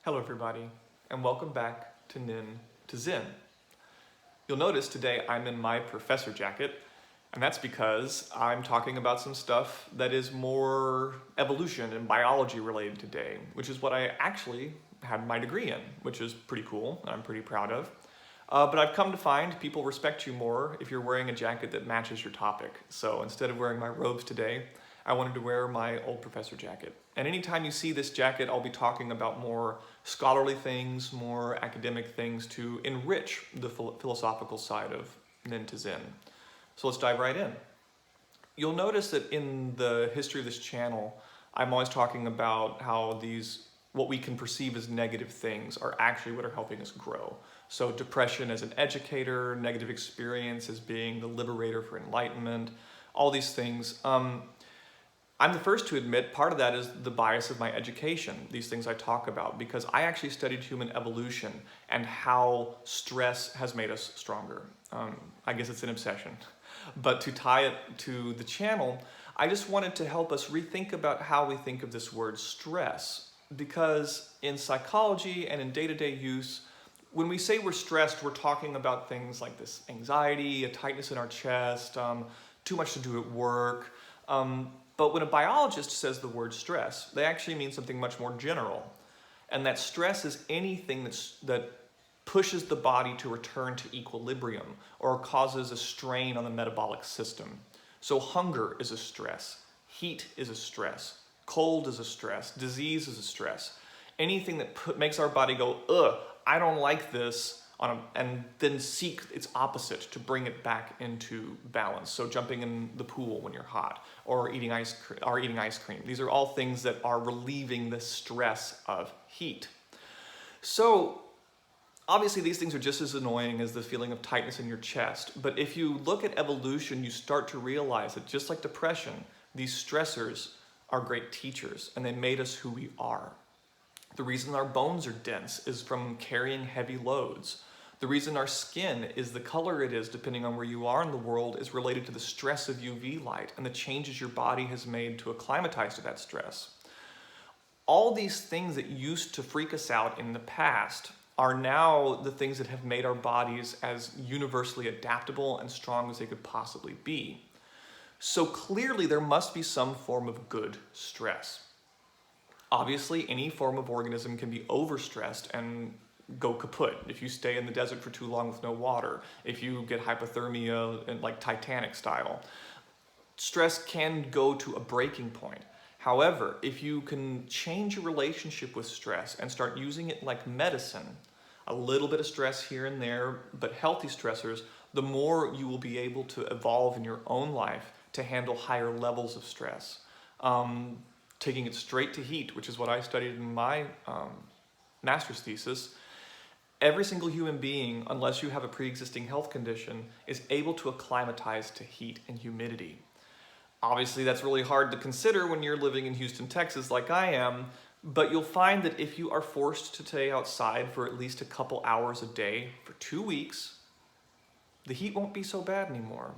Hello everybody, and welcome back to Nin to Zin. You'll notice today I'm in my professor jacket, and that's because I'm talking about some stuff that is more evolution and biology related today, which is what I actually had my degree in, which is pretty cool and I'm pretty proud of. But I've come to find people respect you more if you're wearing a jacket that matches your topic. So instead of wearing my robes today, I wanted to wear my old professor jacket. And anytime you see this jacket, I'll be talking about more scholarly things, more academic things to enrich the philosophical side of Nin to Zen. So let's dive right in. You'll notice that in the history of this channel, I'm always talking about how these, what we can perceive as negative things are actually what are helping us grow. So depression as an educator, negative experience as being the liberator for enlightenment, all these things. I'm the first to admit part of that is the bias of my education, these things I talk about, because I actually studied human evolution and how stress has made us stronger. I guess it's an obsession. But to tie it to the channel, I just wanted to help us rethink about how we think of this word stress. Because in psychology and in day-to-day use, when we say we're stressed, we're talking about things like this anxiety, a tightness in our chest, too much to do at work. But when a biologist says the word stress, they actually mean something much more general. And that stress is anything that pushes the body to return to equilibrium or causes a strain on the metabolic system. So hunger is a stress, heat is a stress, cold is a stress, disease is a stress. Anything that makes our body go, ugh, I don't like this, and then seek its opposite to bring it back into balance. So jumping in the pool when you're hot, or eating ice cream. These are all things that are relieving the stress of heat. So obviously these things are just as annoying as the feeling of tightness in your chest. But if you look at evolution, you start to realize that just like depression, these stressors are great teachers, and they made us who we are. The reason our bones are dense is from carrying heavy loads. The reason our skin is the color it is, depending on where you are in the world, is related to the stress of UV light and the changes your body has made to acclimatize to that stress. All these things that used to freak us out in the past are now the things that have made our bodies as universally adaptable and strong as they could possibly be. So clearly there must be some form of good stress. Obviously, any form of organism can be overstressed and go kaput. If you stay in the desert for too long with no water, if you get hypothermia and like Titanic style, stress can go to a breaking point. However, if you can change your relationship with stress and start using it like medicine, a little bit of stress here and there, but healthy stressors, the more you will be able to evolve in your own life to handle higher levels of stress. Taking it straight to heat, which is what I studied in my master's thesis, every single human being, unless you have a pre-existing health condition, is able to acclimatize to heat and humidity. Obviously, that's really hard to consider when you're living in Houston, Texas, like I am, but you'll find that if you are forced to stay outside for at least a couple hours a day for 2 weeks, the heat won't be so bad anymore.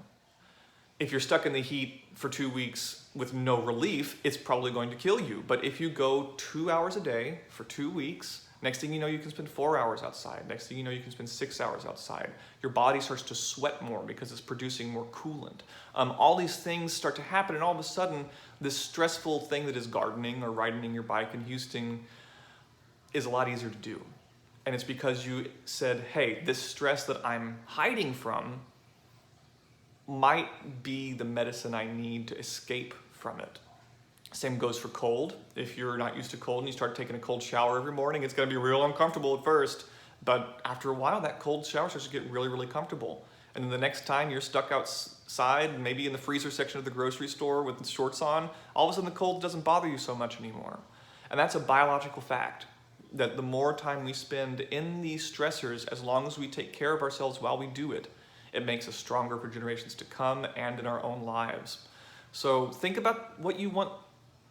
If you're stuck in the heat for 2 weeks with no relief, it's probably going to kill you. But if you go 2 hours a day for 2 weeks, next thing you know, you can spend 4 hours outside. Next thing you know, you can spend 6 hours outside. Your body starts to sweat more because it's producing more coolant. All these things start to happen, and all of a sudden, this stressful thing that is gardening or riding your bike in Houston is a lot easier to do. And it's because you said, hey, this stress that I'm hiding from might be the medicine I need to escape from it. Same goes for cold. If you're not used to cold and you start taking a cold shower every morning, it's going to be real uncomfortable at first. But after a while, that cold shower starts to get really, really comfortable. And then the next time you're stuck outside, maybe in the freezer section of the grocery store with shorts on, all of a sudden the cold doesn't bother you so much anymore. And that's a biological fact, that the more time we spend in these stressors, as long as we take care of ourselves while we do it, it makes us stronger for generations to come and in our own lives. So think about what you want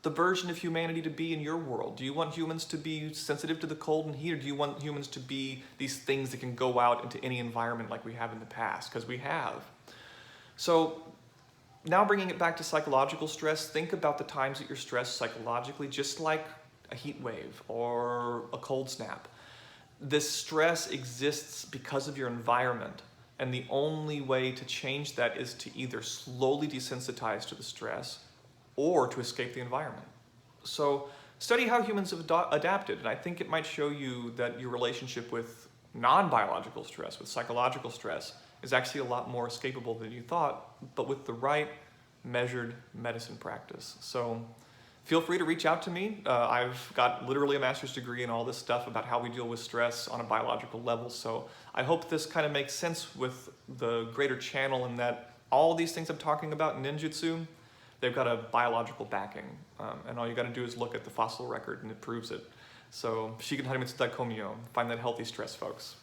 the version of humanity to be in your world. Do you want humans to be sensitive to the cold and heat, or do you want humans to be these things that can go out into any environment like we have in the past? Because we have. So now bringing it back to psychological stress, think about the times that you're stressed psychologically, just like a heat wave or a cold snap. This stress exists because of your environment, and the only way to change that is to either slowly desensitize to the stress or to escape the environment. So study how humans have adapted, and I think it might show you that your relationship with non-biological stress, with psychological stress, is actually a lot more escapable than you thought, but with the right measured medicine practice. So feel free to reach out to me. I've got literally a master's degree in all this stuff about how we deal with stress on a biological level. So I hope this kind of makes sense with the greater channel, in that all these things I'm talking about in ninjutsu, they've got a biological backing. And all you got to do is look at the fossil record and it proves it. So, Shigen Harimitsu Daikomyo, find that healthy stress, folks.